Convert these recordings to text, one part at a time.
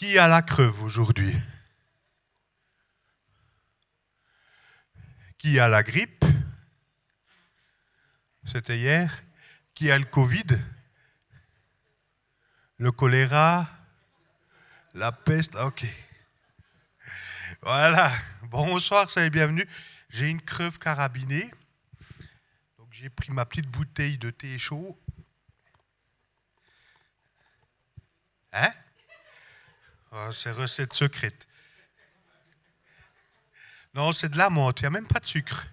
Qui a la creve aujourd'hui? Qui a la grippe? C'était hier. Qui a le Covid? Le choléra? La peste? Ok. Voilà. Bonsoir, soyez bienvenus. J'ai une creve carabinée. Donc j'ai pris ma petite bouteille de thé chaud. Hein? Oh, c'est recette secrète. Non, c'est de la menthe. Il n'y a même pas de sucre.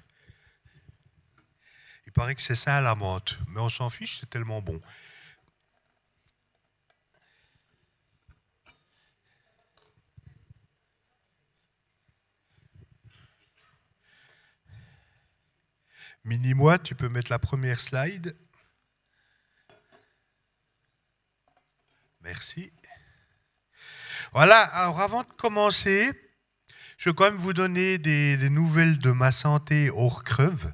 Il paraît que c'est ça la menthe. Mais on s'en fiche, c'est tellement bon. Mini-moi, tu peux mettre la première slide. Merci. Voilà, alors avant de commencer, je vais quand même vous donner des nouvelles de ma santé hors creve.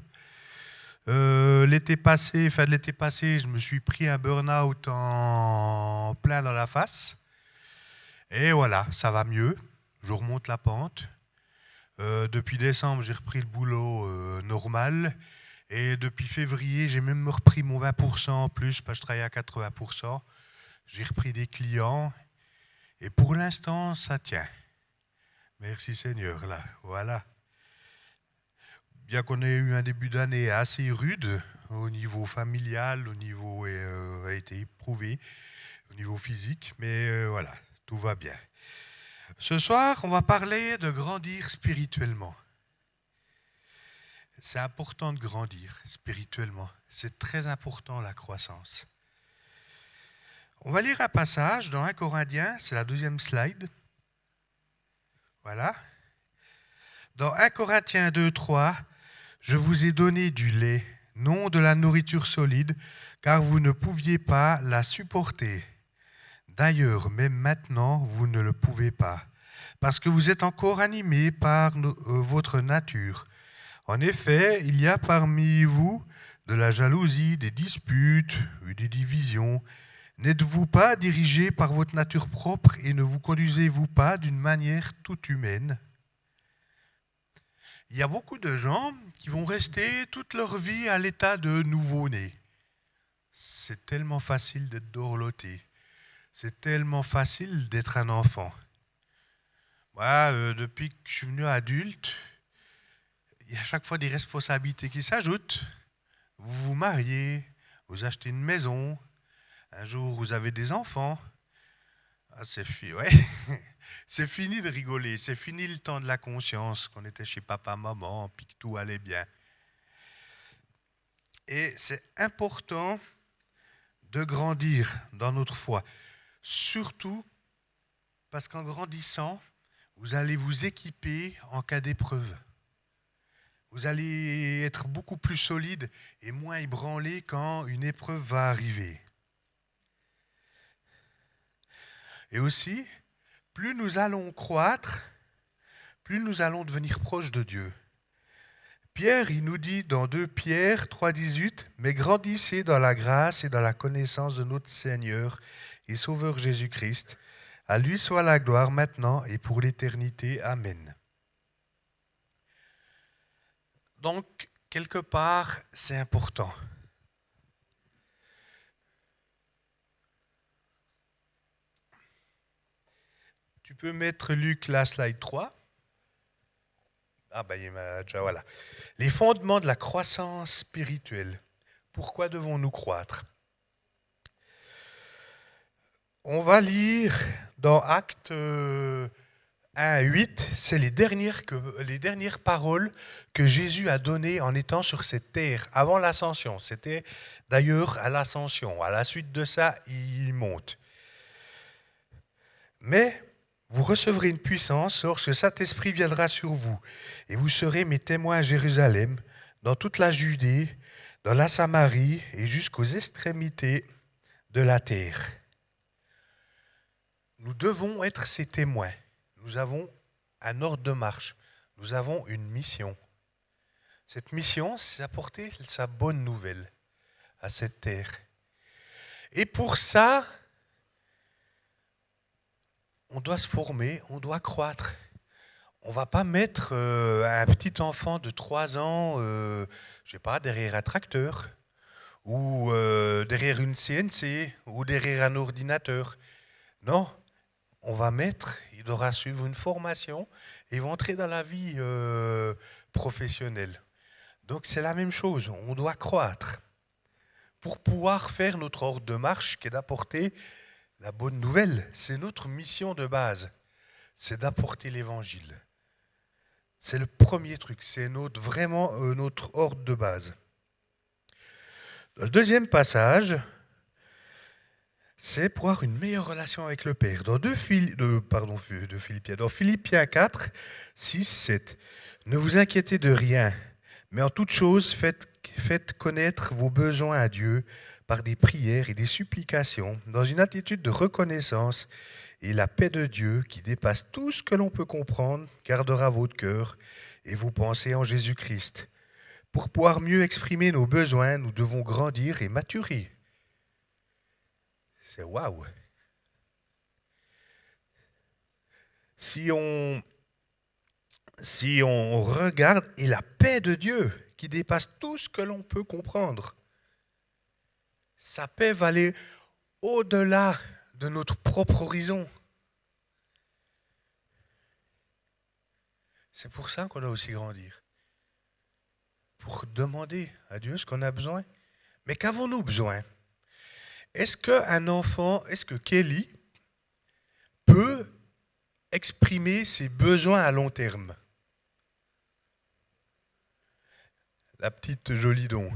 L'été passé, je me suis pris un burn-out en plein dans la face. Et voilà, ça va mieux. Je remonte la pente. Depuis décembre, j'ai repris le boulot normal. Et depuis février, j'ai même repris mon 20% en plus, parce que je travaillais à 80%. J'ai repris des clients. Et pour l'instant, ça tient. Merci Seigneur, là, voilà. Bien qu'on ait eu un début d'année assez rude, au niveau familial, au niveau a été éprouvé, au niveau physique, mais voilà, tout va bien. Ce soir, on va parler de grandir spirituellement. C'est important de grandir spirituellement. C'est très important la croissance. On va lire un passage dans 1 Corinthiens, c'est la deuxième slide. Voilà. Dans 1 Corinthiens 2, 3, je vous ai donné du lait, non de la nourriture solide, car vous ne pouviez pas la supporter. D'ailleurs, même maintenant, vous ne le pouvez pas, parce que vous êtes encore animés par votre nature. En effet, il y a parmi vous de la jalousie, des disputes, des divisions. N'êtes-vous pas dirigés par votre nature propre et ne vous conduisez-vous pas d'une manière toute humaine ? Il y a beaucoup de gens qui vont rester toute leur vie à l'état de nouveau-né. C'est tellement facile d'être dorloté. C'est tellement facile d'être un enfant. Moi, depuis que je suis venu adulte, il y a à chaque fois des responsabilités qui s'ajoutent. Vous vous mariez, vous achetez une maison, un jour vous avez des enfants. Ah, ouais. C'est fini de rigoler, c'est fini le temps de la conscience, qu'on était chez papa, maman, puis que tout allait bien. Et c'est important de grandir dans notre foi. Surtout parce qu'en grandissant, vous allez vous équiper en cas d'épreuve. Vous allez être beaucoup plus solide et moins ébranlé quand une épreuve va arriver. Et aussi, plus nous allons croître, plus nous allons devenir proches de Dieu. Pierre, il nous dit dans 2 Pierre 3,18, « Mais grandissez dans la grâce et dans la connaissance de notre Seigneur et Sauveur Jésus-Christ. À lui soit la gloire maintenant et pour l'éternité. Amen. » Donc, quelque part, c'est important. Tu peux mettre Luc la slide 3. Ah ben il m'a déjà, voilà. Les fondements de la croissance spirituelle. Pourquoi devons-nous croître ? On va lire dans Actes 1:8, c'est les dernières paroles que Jésus a données en étant sur cette terre, avant l'ascension. C'était d'ailleurs à l'ascension. À la suite de ça, il monte. Mais vous recevrez une puissance lorsque Saint-Esprit viendra sur vous, et vous serez mes témoins à Jérusalem, dans toute la Judée, dans la Samarie et jusqu'aux extrémités de la terre. Nous devons être ces témoins. Nous avons un ordre de marche. Nous avons une mission. Cette mission, c'est apporter sa bonne nouvelle à cette terre. Et pour ça, on doit se former, on doit croître. On ne va pas mettre un petit enfant de 3 ans, je sais pas, derrière un tracteur, ou derrière une CNC, ou derrière un ordinateur. Non, on va mettre, il devra suivre une formation et il va entrer dans la vie professionnelle. Donc c'est la même chose, on doit croître pour pouvoir faire notre ordre de marche qui est d'apporter la bonne nouvelle. C'est notre mission de base, c'est d'apporter l'évangile. C'est le premier truc, c'est vraiment notre ordre de base. Dans le deuxième passage, c'est pour avoir une meilleure relation avec le Père. Dans Philippiens 4, 6, 7. Ne vous inquiétez de rien, mais en toute chose, faites connaître vos besoins à Dieu par des prières et des supplications, dans une attitude de reconnaissance, et la paix de Dieu, qui dépasse tout ce que l'on peut comprendre, gardera votre cœur et vos pensées en Jésus-Christ. Pour pouvoir mieux exprimer nos besoins, nous devons grandir et maturer. C'est waouh! Si on regarde, et la paix de Dieu, qui dépasse tout ce que l'on peut comprendre, sa paix va aller au-delà de notre propre horizon. C'est pour ça qu'on doit aussi grandir. Pour demander à Dieu ce qu'on a besoin. Mais qu'avons-nous besoin? Est-ce que Kelly peut exprimer ses besoins à long terme? La petite Jolidon,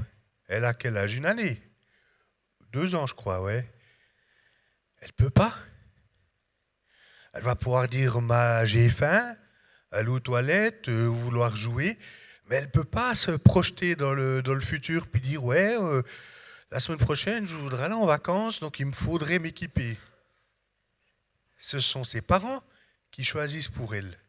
elle a quel âge? Une année? 2 ans, je crois, ouais. Elle peut pas. Elle va pouvoir dire j'ai faim, aller aux toilettes, vouloir jouer, mais elle peut pas se projeter dans le futur puis dire la semaine prochaine je voudrais aller en vacances, donc il me faudrait m'équiper. Ce sont ses parents qui choisissent pour elle.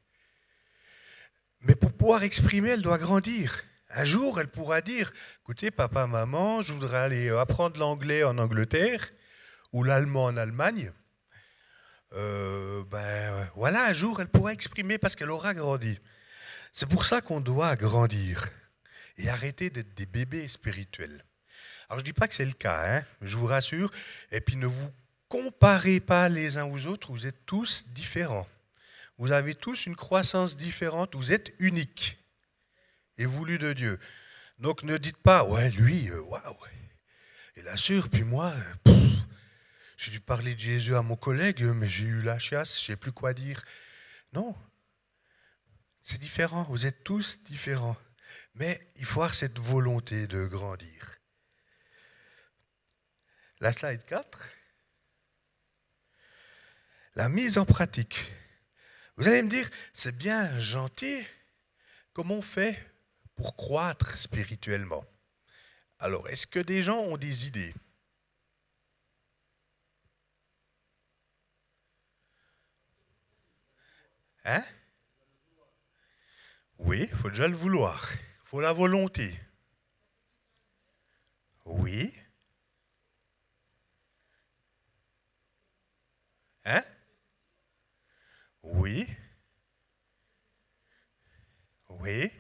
Mais pour pouvoir exprimer, elle doit grandir. Un jour, elle pourra dire écoutez, papa, maman, je voudrais aller apprendre l'anglais en Angleterre ou l'allemand en Allemagne. Voilà, un jour, elle pourra exprimer parce qu'elle aura grandi. C'est pour ça qu'on doit grandir et arrêter d'être des bébés spirituels. Alors, je ne dis pas que c'est le cas, hein, je vous rassure. Et puis, ne vous comparez pas les uns aux autres, vous êtes tous différents. Vous avez tous une croissance différente, vous êtes uniques et voulus de Dieu. Donc, ne dites pas, lui, waouh, il assure, puis moi, j'ai dû parler de Jésus à mon collègue, mais j'ai eu la chiasse, je ne sais plus quoi dire. Non, c'est différent, vous êtes tous différents. Mais il faut avoir cette volonté de grandir. La slide 4. La mise en pratique. Vous allez me dire, c'est bien gentil, comment on fait pour croître spirituellement? Alors, est-ce que des gens ont des idées? Hein? Oui, il faut déjà le vouloir. Il faut la volonté. Oui. Hein? Oui. Oui.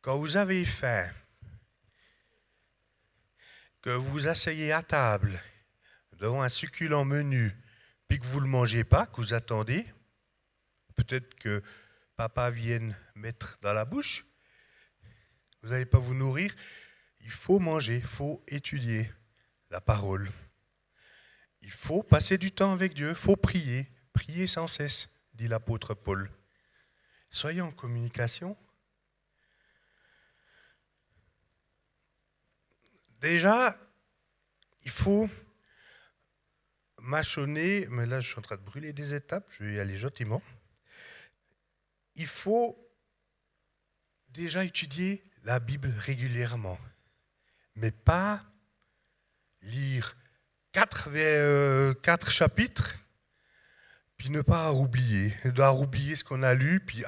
Quand vous avez faim, que vous vous asseyez à table devant un succulent menu, puis que vous ne le mangez pas, que vous attendez, peut-être que papa vienne mettre dans la bouche, vous n'allez pas vous nourrir. Il faut manger, il faut étudier la parole. Il faut passer du temps avec Dieu, il faut prier, prier sans cesse, dit l'apôtre Paul. Soyez en communication. Déjà, il faut mâchonner, mais là je suis en train de brûler des étapes, je vais y aller gentiment. Il faut déjà étudier la Bible régulièrement, mais pas lire 4 chapitres, puis ne pas oublier ce qu'on a lu, puis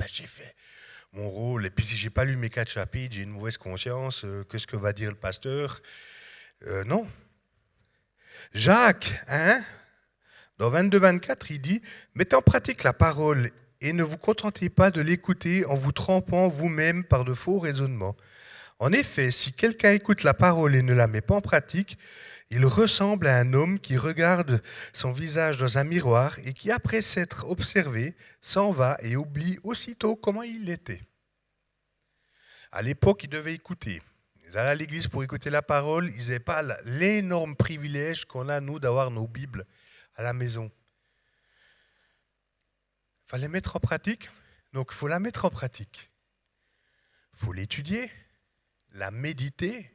j'ai fait mon rôle, et puis si j'ai pas lu mes 4 chapitres, j'ai une mauvaise conscience, qu'est-ce que va dire le pasteur? Non. Jacques, Dans 22-24, il dit « Mettez en pratique la parole et ne vous contentez pas de l'écouter en vous trompant vous-même par de faux raisonnements. En effet, si quelqu'un écoute la parole et ne la met pas en pratique, il ressemble à un homme qui regarde son visage dans un miroir et qui, après s'être observé, s'en va et oublie aussitôt comment il était. » À l'époque, ils devaient écouter. Ils allaient à l'église pour écouter la parole. Ils n'avaient pas l'énorme privilège qu'on a, nous, d'avoir nos Bibles à la maison. Il fallait mettre en pratique. Donc, il faut la mettre en pratique. Il faut l'étudier, la méditer.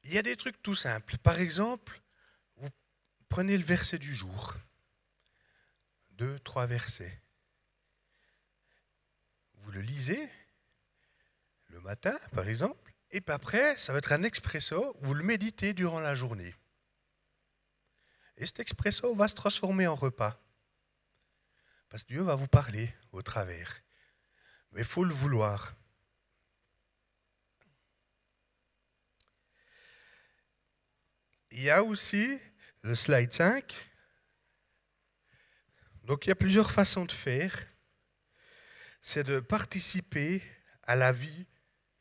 Il y a des trucs tout simples. Par exemple, vous prenez le verset du jour. 2, 3 versets. Vous le lisez le matin, par exemple, et puis après, ça va être un expresso, vous le méditez durant la journée. Et cet expresso va se transformer en repas. Parce que Dieu va vous parler au travers. Mais il faut le vouloir. Il y a aussi le slide 5. Donc il y a plusieurs façons de faire. C'est de participer à la vie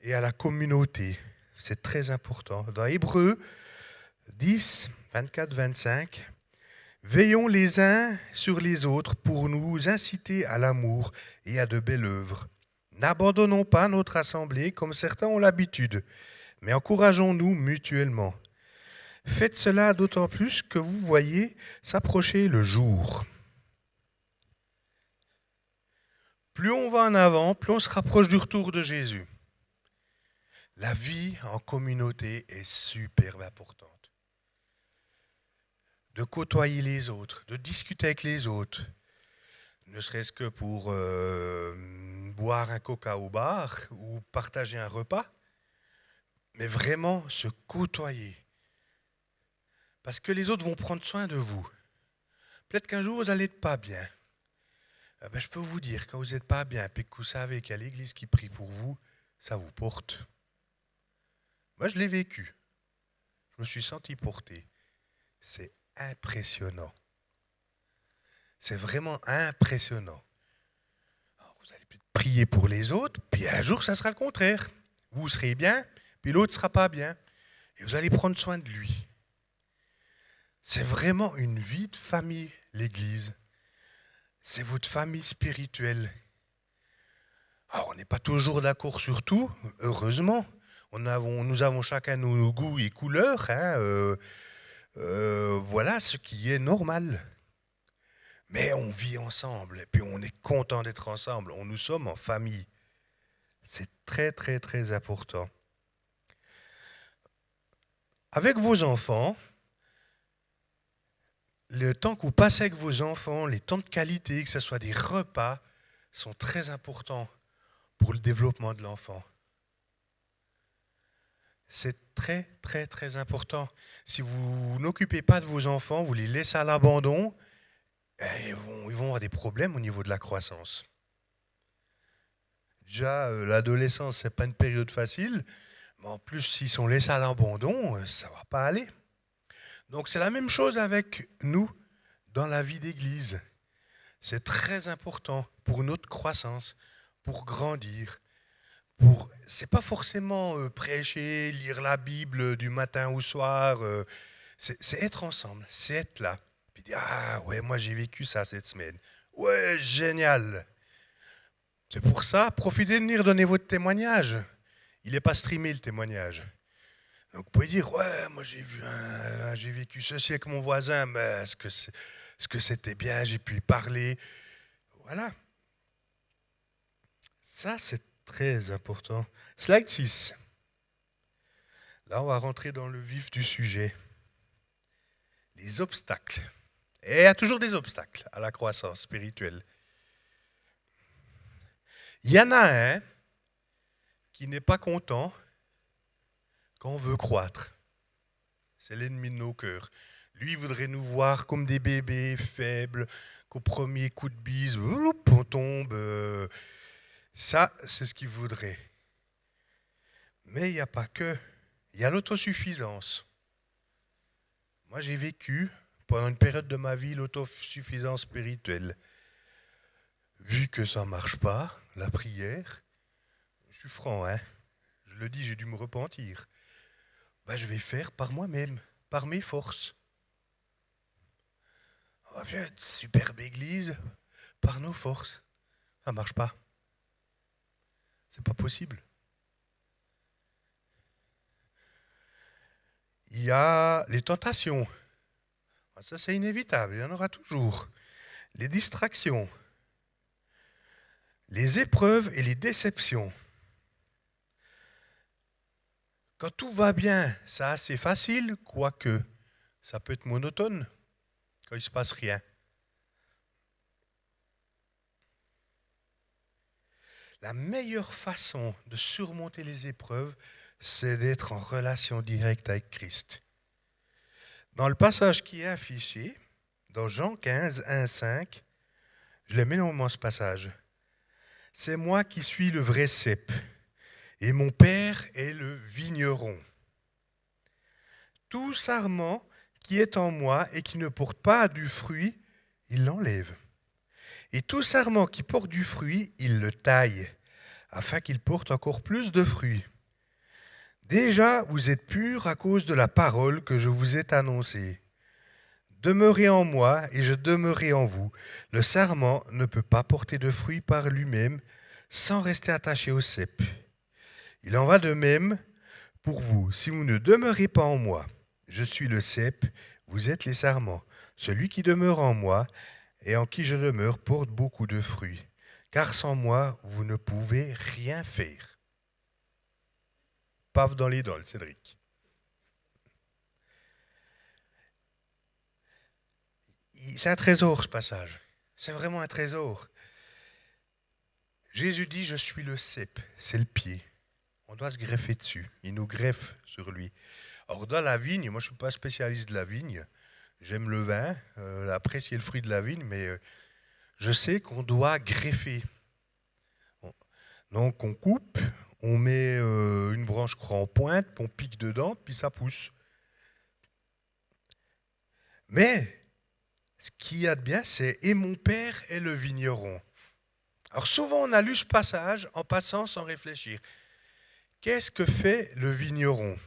et à la communauté. C'est très important. Dans Hébreux 10, 24, 25, veillons les uns sur les autres pour nous inciter à l'amour et à de belles œuvres. N'abandonnons pas notre assemblée comme certains ont l'habitude, mais encourageons-nous mutuellement. Faites cela d'autant plus que vous voyez s'approcher le jour. Plus on va en avant, plus on se rapproche du retour de Jésus. La vie en communauté est super importante. De côtoyer les autres, de discuter avec les autres, ne serait-ce que pour boire un coca au bar ou partager un repas, mais vraiment se côtoyer. Parce que les autres vont prendre soin de vous. Peut-être qu'un jour, vous n'allez pas bien. Je peux vous dire, quand vous n'êtes pas bien, puis que vous savez qu'il y a l'église qui prie pour vous, ça vous porte. Moi, je l'ai vécu. Je me suis senti porté. C'est impressionnant. C'est vraiment impressionnant. Alors, vous allez peut-être prier pour les autres, puis un jour, ça sera le contraire. Vous serez bien, puis l'autre ne sera pas bien. Et vous allez prendre soin de lui. C'est vraiment une vie de famille, l'église. C'est votre famille spirituelle. Alors, on n'est pas toujours d'accord sur tout, heureusement. Nous avons chacun nos goûts et couleurs. Voilà ce qui est normal. Mais on vit ensemble, et puis on est content d'être ensemble. Nous sommes en famille. C'est très, très, très important. Avec vos enfants, le temps que vous passez avec vos enfants, les temps de qualité, que ce soit des repas, sont très importants pour le développement de l'enfant. C'est très, très, très important. Si vous n'occupez pas de vos enfants, vous les laissez à l'abandon, ils vont avoir des problèmes au niveau de la croissance. Déjà, l'adolescence, ce n'est pas une période facile, mais en plus, s'ils sont laissés à l'abandon, ça ne va pas aller. Donc c'est la même chose avec nous dans la vie d'église. C'est très important pour notre croissance, pour grandir. C'est pas forcément prêcher, lire la Bible du matin au soir. C'est être ensemble, c'est être là. Puis dire, ah ouais, moi j'ai vécu ça cette semaine. Ouais, génial. C'est pour ça, profitez de venir donner votre témoignage. Il n'est pas streamé le témoignage. Donc vous pouvez dire, ouais, moi j'ai vécu ceci avec mon voisin, mais est-ce que c'était bien, j'ai pu y parler. Voilà. Ça, c'est très important. Slide 6. Là, on va rentrer dans le vif du sujet. Les obstacles. Et il y a toujours des obstacles à la croissance spirituelle. Il y en a un qui n'est pas content quand on veut croître. C'est l'ennemi de nos cœurs. Lui, il voudrait nous voir comme des bébés faibles, qu'au premier coup de bise, on tombe. Ça, c'est ce qu'il voudrait. Mais il n'y a pas que. Il y a l'autosuffisance. Moi, j'ai vécu pendant une période de ma vie l'autosuffisance spirituelle. Vu que ça ne marche pas, la prière, je suis franc, hein, je le dis, j'ai dû me repentir. Je vais faire par moi-même, par mes forces. On va faire une superbe église par nos forces. Ça ne marche pas. C'est pas possible. Il y a les tentations. Ça, c'est inévitable, il y en aura toujours. Les distractions, les épreuves et les déceptions. Quand tout va bien, c'est assez facile, quoique ça peut être monotone quand il ne se passe rien. La meilleure façon de surmonter les épreuves, c'est d'être en relation directe avec Christ. Dans le passage qui est affiché, dans Jean 15, 1, 5, je l'aime énormément ce passage. C'est moi qui suis le vrai cep, et mon père est le vigneron. Tout sarment qui est en moi et qui ne porte pas du fruit, il l'enlève. Et tout sarment qui porte du fruit, il le taille, afin qu'il porte encore plus de fruits. Déjà, vous êtes purs à cause de la parole que je vous ai annoncée. Demeurez en moi et je demeurerai en vous. Le sarment ne peut pas porter de fruits par lui-même sans rester attaché au cep. Il en va de même pour vous. Si vous ne demeurez pas en moi, je suis le cep, vous êtes les sarments. Celui qui demeure en moi et en qui je demeure porte beaucoup de fruits. Car sans moi, vous ne pouvez rien faire. Paf dans l'idole, Cédric. C'est un trésor, ce passage. C'est vraiment un trésor. Jésus dit, je suis le cep, c'est le pied. On doit se greffer dessus. Il nous greffe sur lui. Or, dans la vigne, moi je ne suis pas spécialiste de la vigne. J'aime le vin, apprécier le fruit de la vigne, mais je sais qu'on doit greffer. Donc on coupe, on met une branche en pointe, puis on pique dedans, puis ça pousse. Mais ce qu'il y a de bien, c'est « Et mon père est le vigneron ». Alors souvent on a lu ce passage en passant sans réfléchir. Qu'est-ce que fait le vigneron ?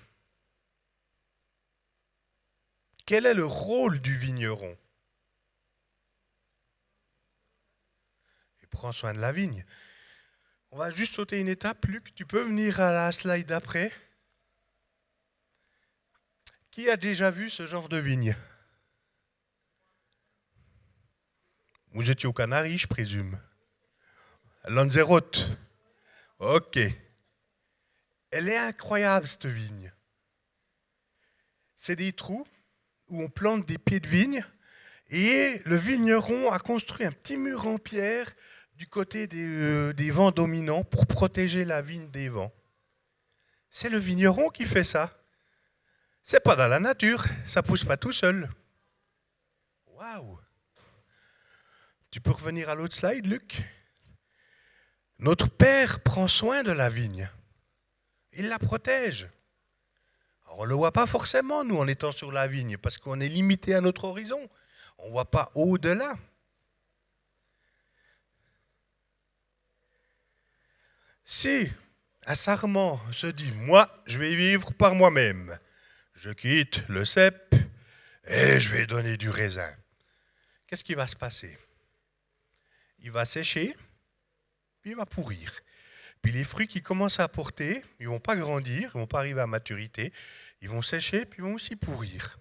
Quel est le rôle du vigneron ? Il prend soin de la vigne. On va juste sauter une étape. Luc, tu peux venir à la slide d'après ? Qui a déjà vu ce genre de vigne ? Vous étiez aux Canaries, je présume. Lanzarote. Ok. Elle est incroyable, cette vigne. C'est des trous où on plante des pieds de vigne et le vigneron a construit un petit mur en pierre du côté des vents dominants pour protéger la vigne des vents. C'est le vigneron qui fait ça. C'est pas dans la nature, ça pousse pas tout seul. Waouh! Tu peux revenir à l'autre slide, Luc? Notre Père prend soin de la vigne. Il la protège. Alors, on ne le voit pas forcément, nous, en étant sur la vigne, parce qu'on est limité à notre horizon. On ne voit pas au-delà. Si un sarment se dit, moi, je vais vivre par moi-même, je quitte le cep et je vais donner du raisin, qu'est-ce qui va se passer? Il va sécher, puis il va pourrir. Puis les fruits qui commencent à porter, ils ne vont pas grandir, ils ne vont pas arriver à maturité, ils vont sécher, puis ils vont aussi pourrir.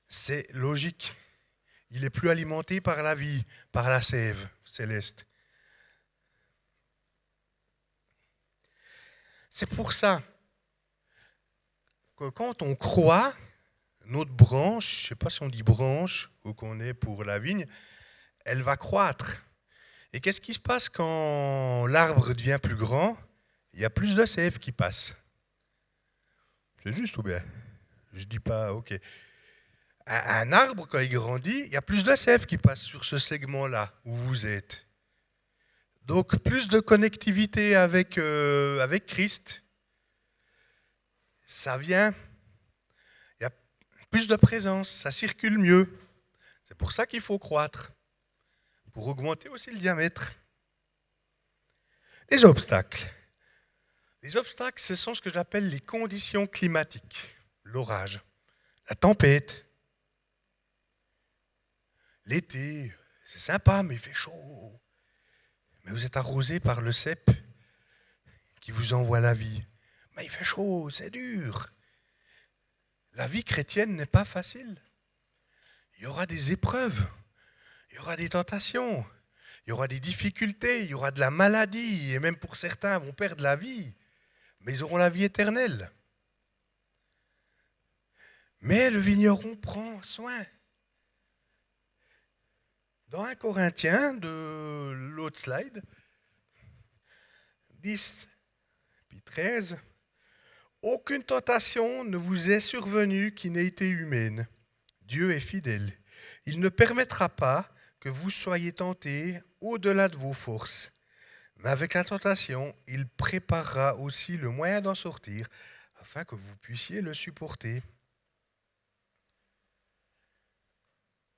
C'est logique. Il n'est plus alimenté par la vie, par la sève céleste. C'est pour ça que quand on croit, notre branche, je ne sais pas si on dit branche ou qu'on est pour la vigne, elle va croître. Et qu'est-ce qui se passe quand l'arbre devient plus grand? Il y a plus de sève qui passe. C'est juste ou bien? Je dis pas, ok. Un arbre, quand il grandit, il y a plus de sève qui passe sur ce segment-là où vous êtes. Donc plus de connectivité avec Christ. Ça vient. Il y a plus de présence, ça circule mieux. C'est pour ça qu'il faut croître, pour augmenter aussi le diamètre. Les obstacles. Les obstacles, ce sont ce que j'appelle les conditions climatiques. L'orage, la tempête. L'été, c'est sympa, mais il fait chaud. Mais vous êtes arrosé par le cep qui vous envoie la vie. Mais il fait chaud, c'est dur. La vie chrétienne n'est pas facile. Il y aura des épreuves, il y aura des tentations, il y aura des difficultés, il y aura de la maladie, et même pour certains vont perdre la vie, mais ils auront la vie éternelle. Mais le vigneron prend soin. Dans 1 Corinthiens, de l'autre slide, 10 puis 13, aucune tentation ne vous est survenue qui n'ait été humaine. Dieu est fidèle. Il ne permettra pas que vous soyez tentés au-delà de vos forces. Mais avec la tentation, il préparera aussi le moyen d'en sortir afin que vous puissiez le supporter.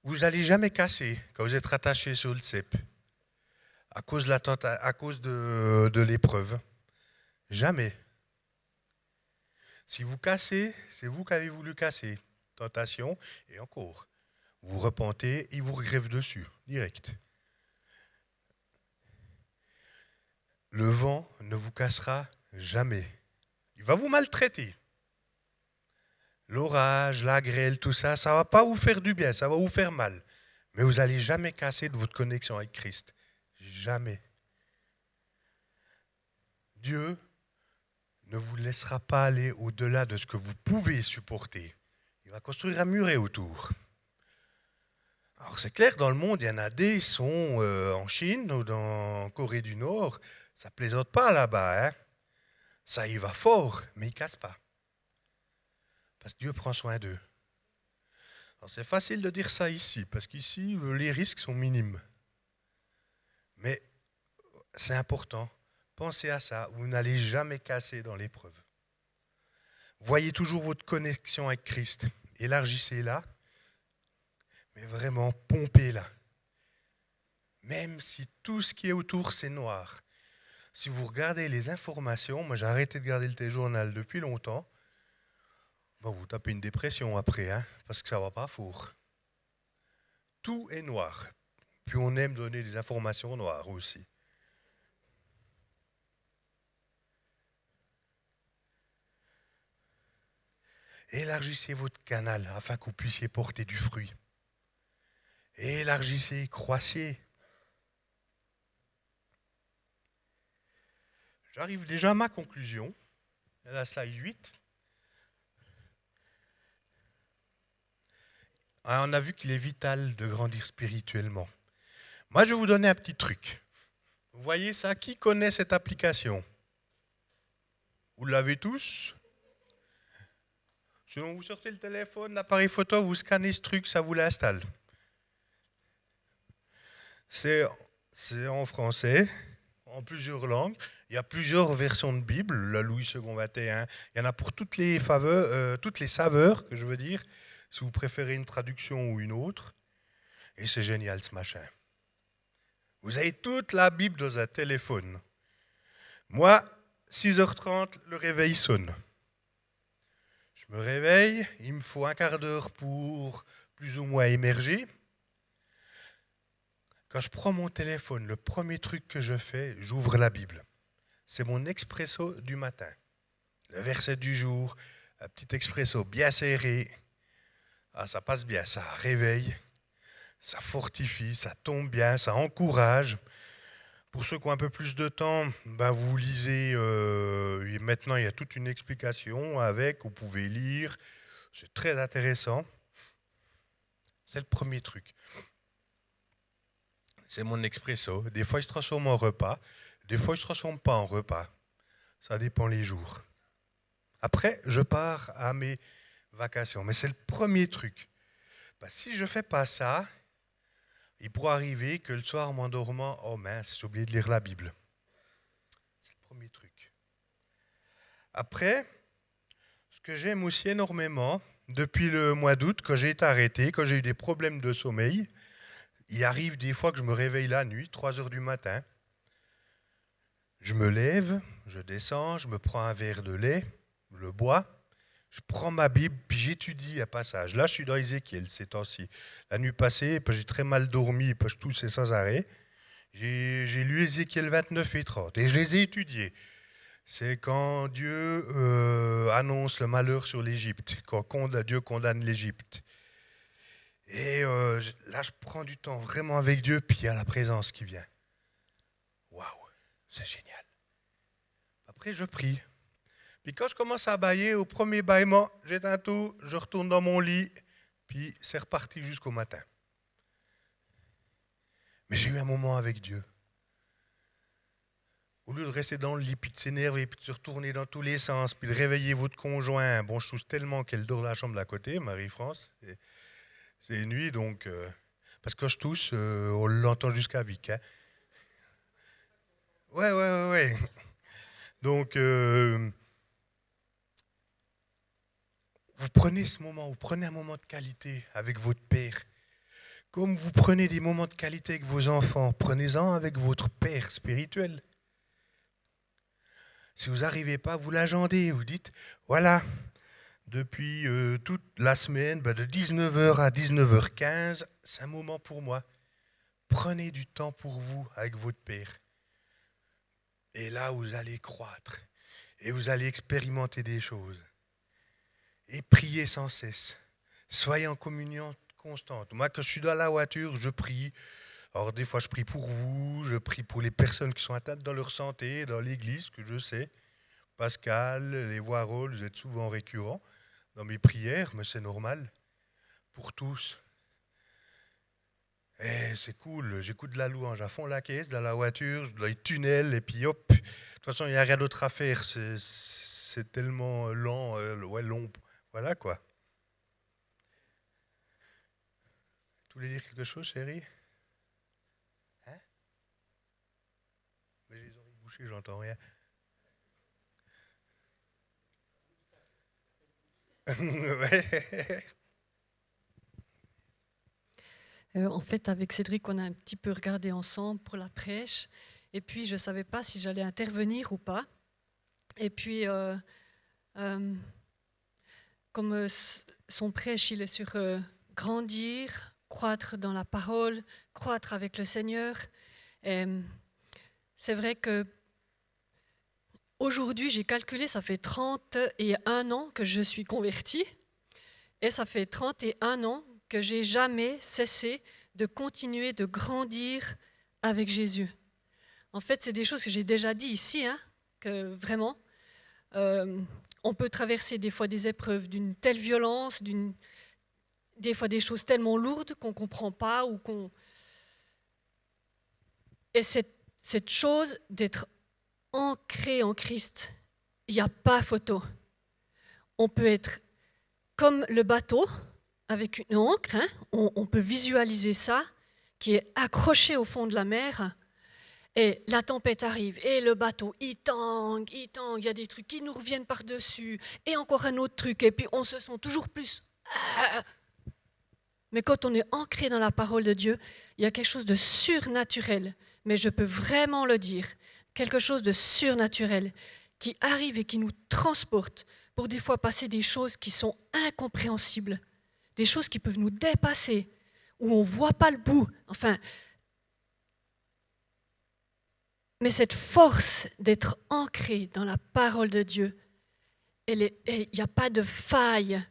Vous n'allez jamais casser quand vous êtes rattaché sur le cep à cause de l'épreuve. Jamais. Si vous cassez, c'est vous qui avez voulu casser. Tentation, et encore. Vous repentez, il vous greffe dessus, direct. Le vent ne vous cassera jamais. Il va vous maltraiter. L'orage, la grêle, tout ça, ça ne va pas vous faire du bien, ça va vous faire mal. Mais vous n'allez jamais casser de votre connexion avec Christ. Jamais. Dieu ne vous laissera pas aller au-delà de ce que vous pouvez supporter. Il va construire un muret autour. Alors c'est clair, dans le monde, il y en a des qui sont en Chine ou en Corée du Nord. Ça ne plaisante pas là-bas. Hein. Ça y va fort, mais ils ne cassent pas. Parce que Dieu prend soin d'eux. Alors c'est facile de dire ça ici, parce qu'ici, les risques sont minimes. Mais c'est important. Pensez à ça. Vous n'allez jamais casser dans l'épreuve. Voyez toujours votre connexion avec Christ. Élargissez-la. Mais vraiment, pompez-la. Même si tout ce qui est autour, c'est noir. Si vous regardez les informations, moi j'ai arrêté de regarder le téléjournal depuis longtemps, bon, vous tapez une dépression après, hein, parce que ça ne va pas fort. Tout est noir. Puis on aime donner des informations noires aussi. Élargissez votre canal afin que vous puissiez porter du fruit. Élargissez, croissez. J'arrive déjà à ma conclusion, à la slide 8. On a vu qu'il est vital de grandir spirituellement. Moi, je vais vous donner un petit truc. Vous voyez ça? Qui connaît cette application? Vous l'avez tous? Sinon, vous sortez le téléphone, l'appareil photo, vous scannez ce truc, ça vous l'installe. C'est en français, en plusieurs langues. Il y a plusieurs versions de Bible, la Louis II 21. Il y en a pour toutes les saveurs, que je veux dire, si vous préférez une traduction ou une autre. Et c'est génial ce machin. Vous avez toute la Bible dans un téléphone. Moi, 6h30, le réveil sonne. Je me réveille, il me faut un quart d'heure pour plus ou moins émerger. Quand je prends mon téléphone, le premier truc que je fais, j'ouvre la Bible. C'est mon expresso du matin. Le verset du jour, un petit expresso bien serré. Ah, ça passe bien, ça réveille, ça fortifie, ça tombe bien, ça encourage. Pour ceux qui ont un peu plus de temps, vous lisez, maintenant il y a toute une explication avec, vous pouvez lire, c'est très intéressant. C'est le premier truc. C'est mon expresso. Des fois il se transforme en repas, des fois il ne se transforme pas en repas. Ça dépend les jours. Après, je pars à mes vacations, mais c'est le premier truc. Si je ne fais pas ça, il pourrait arriver que le soir, en m'endormant, oh mince, j'ai oublié de lire la Bible. C'est le premier truc. Après, ce que j'aime aussi énormément, depuis le mois d'août, quand j'ai été arrêté, quand j'ai eu des problèmes de sommeil, il arrive des fois que je me réveille la nuit, 3 heures du matin. Je me lève, je descends, je me prends un verre de lait, je le bois, je prends ma Bible, puis j'étudie un passage. Là, je suis dans Ézéchiel ces temps-ci. La nuit passée, puis j'ai très mal dormi, puis je toussais sans arrêt. J'ai lu Ézéchiel 29 et 30, et je les ai étudiés. C'est quand Dieu annonce le malheur sur l'Égypte, quand Dieu condamne l'Égypte. Et là, je prends du temps vraiment avec Dieu, puis il y a la présence qui vient. Waouh, c'est génial. Après, je prie. Puis quand je commence à bâiller, au premier bâillement, j'éteins tout, je retourne dans mon lit, puis c'est reparti jusqu'au matin. Mais j'ai eu un moment avec Dieu. Au lieu de rester dans le lit, puis de s'énerver, puis de se retourner dans tous les sens, puis de réveiller votre conjoint. Bon, je tousse tellement qu'elle dort dans la chambre d'à côté, Marie-France. C'est nuit, donc... parce que quand je tousse, on l'entend jusqu'à Vic. Hein. Ouais. Donc, vous prenez ce moment, vous prenez un moment de qualité avec votre père. Comme vous prenez des moments de qualité avec vos enfants, prenez-en avec votre père spirituel. Si vous n'arrivez pas, vous l'agendez, vous dites, voilà, depuis toute la semaine, de 19h à 19h15, c'est un moment pour moi. Prenez du temps pour vous avec votre père. Et là, vous allez croître. Et vous allez expérimenter des choses. Et priez sans cesse. Soyez en communion constante. Moi, quand je suis dans la voiture, je prie. Alors, des fois, je prie pour vous, je prie pour les personnes qui sont atteintes dans leur santé, dans l'église, que je sais. Pascal, les Voirol, vous êtes souvent récurrents dans mes prières, mais c'est normal. Pour tous. Et c'est cool, j'écoute de la louange à fond la caisse, dans la voiture, dans les tunnels, et puis hop. De toute façon, il n'y a rien d'autre à faire, c'est tellement lent, long. Voilà quoi. Tu voulais dire quelque chose, chérie? Hein? Mais j'ai les oreilles bouchées, j'entends rien. Ouais. En fait, avec Cédric, on a un petit peu regardé ensemble pour la prêche. Et puis, je ne savais pas si j'allais intervenir ou pas. Et puis, comme son prêche, il est sur grandir, croître dans la parole, croître avec le Seigneur. Et c'est vrai que aujourd'hui, j'ai calculé, ça fait 31 ans que je suis convertie. Et ça fait 31 ans que j'ai jamais cessé de continuer de grandir avec Jésus. En fait, c'est des choses que j'ai déjà dit ici, que vraiment, on peut traverser des fois des épreuves d'une telle violence, des fois des choses tellement lourdes qu'on ne comprend pas. Et cette chose d'être ancré en Christ, il n'y a pas photo. On peut être comme le bateau, avec une ancre, on peut visualiser ça, qui est accroché au fond de la mer, et la tempête arrive, et le bateau, il tangue, il y a des trucs qui nous reviennent par-dessus, et encore un autre truc, et puis on se sent toujours plus... Mais quand on est ancré dans la parole de Dieu, il y a quelque chose de surnaturel, mais je peux vraiment le dire, quelque chose de surnaturel qui arrive et qui nous transporte pour des fois passer des choses qui sont incompréhensibles, des choses qui peuvent nous dépasser, où on ne voit pas le bout. Enfin, mais cette force d'être ancré dans la parole de Dieu, il n'y a pas de faille,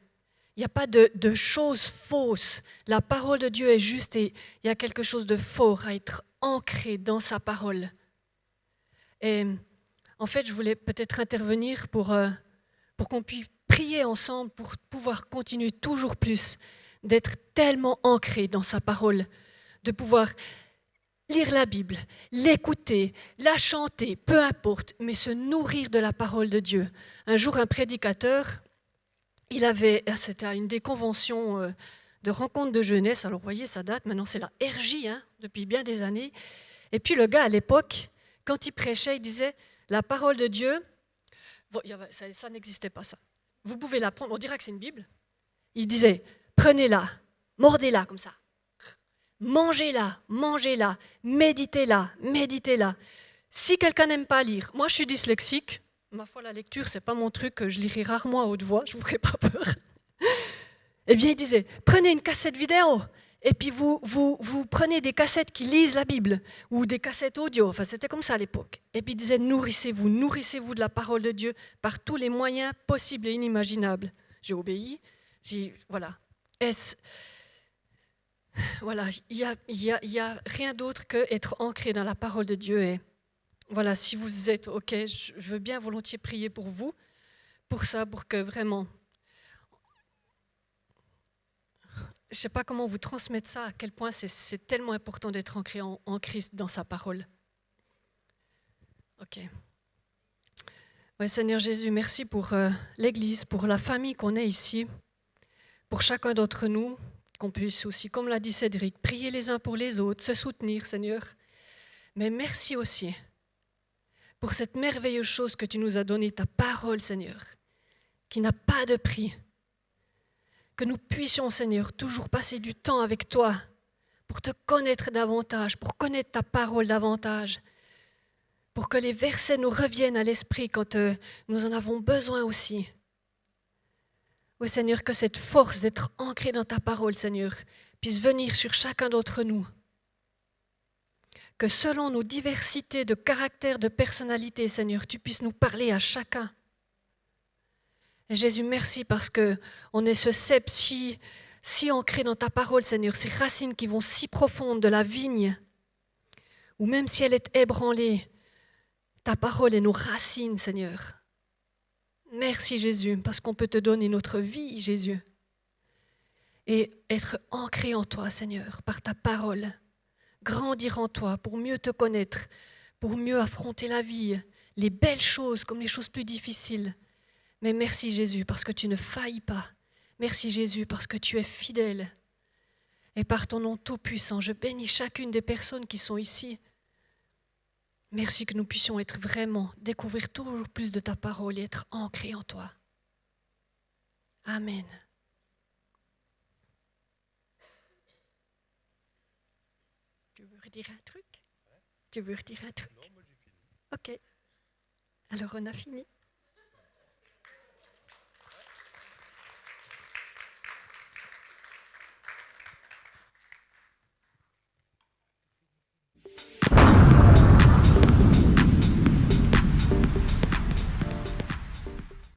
il n'y a pas de choses fausses. La parole de Dieu est juste et il y a quelque chose de fort à être ancré dans sa parole. Et en fait, je voulais peut-être intervenir pour qu'on puisse prier ensemble pour pouvoir continuer toujours plus, d'être tellement ancré dans sa parole, de pouvoir lire la Bible, l'écouter, la chanter, peu importe, mais se nourrir de la parole de Dieu. Un jour, un prédicateur, c'était à une des conventions de rencontres de jeunesse, alors vous voyez, ça date, maintenant c'est la RJ, depuis bien des années. Et puis le gars, à l'époque, quand il prêchait, il disait, la parole de Dieu, ça n'existait pas ça. Vous pouvez la prendre, on dirait que c'est une Bible, Il disait, prenez-la, mordez-la comme ça. Mangez-la, mangez-la, méditez-la, méditez-la. Si quelqu'un n'aime pas lire, moi je suis dyslexique, ma foi la lecture c'est pas mon truc, je lirai rarement à haute voix, je vous ferai pas peur. Eh bien il disait, prenez une cassette vidéo et puis vous prenez des cassettes qui lisent la Bible ou des cassettes audio, enfin c'était comme ça à l'époque. Et puis il disait, nourrissez-vous de la parole de Dieu par tous les moyens possibles et inimaginables. J'ai obéi, voilà. Voilà, il y a rien d'autre qu'être ancré dans la parole de Dieu. Et voilà, si vous êtes OK, je veux bien volontiers prier pour vous, pour ça, pour que vraiment, je ne sais pas comment vous transmettre ça, à quel point c'est tellement important d'être ancré en Christ dans sa parole. OK. Ouais, Seigneur Jésus, merci pour l'Église, pour la famille qu'on est ici, pour chacun d'entre nous, qu'on puisse aussi, comme l'a dit Cédric, prier les uns pour les autres, se soutenir, Seigneur. Mais merci aussi pour cette merveilleuse chose que tu nous as donnée, ta parole, Seigneur, qui n'a pas de prix. Que nous puissions, Seigneur, toujours passer du temps avec toi pour te connaître davantage, pour connaître ta parole davantage, pour que les versets nous reviennent à l'esprit quand nous en avons besoin aussi. Oui, Seigneur, que cette force d'être ancrée dans ta parole, Seigneur, puisse venir sur chacun d'entre nous. Que selon nos diversités de caractère, de personnalité, Seigneur, tu puisses nous parler à chacun. Et Jésus, merci parce qu'on est ce cep si ancré dans ta parole, Seigneur, ces racines qui vont si profondes de la vigne, ou même si elle est ébranlée, ta parole est nos racines, Seigneur. Merci Jésus, parce qu'on peut te donner notre vie, Jésus, et être ancré en toi, Seigneur, par ta parole. Grandir en toi pour mieux te connaître, pour mieux affronter la vie, les belles choses comme les choses plus difficiles. Mais merci Jésus parce que tu ne faillis pas. Merci Jésus parce que tu es fidèle. Et par ton nom tout-puissant, je bénis chacune des personnes qui sont ici. Merci que nous puissions être vraiment, découvrir toujours plus de ta parole et être ancrés en toi. Amen. Tu veux redire un truc? Tu veux redire un truc? Non, moi j'ai fini. Ok. Alors on a fini.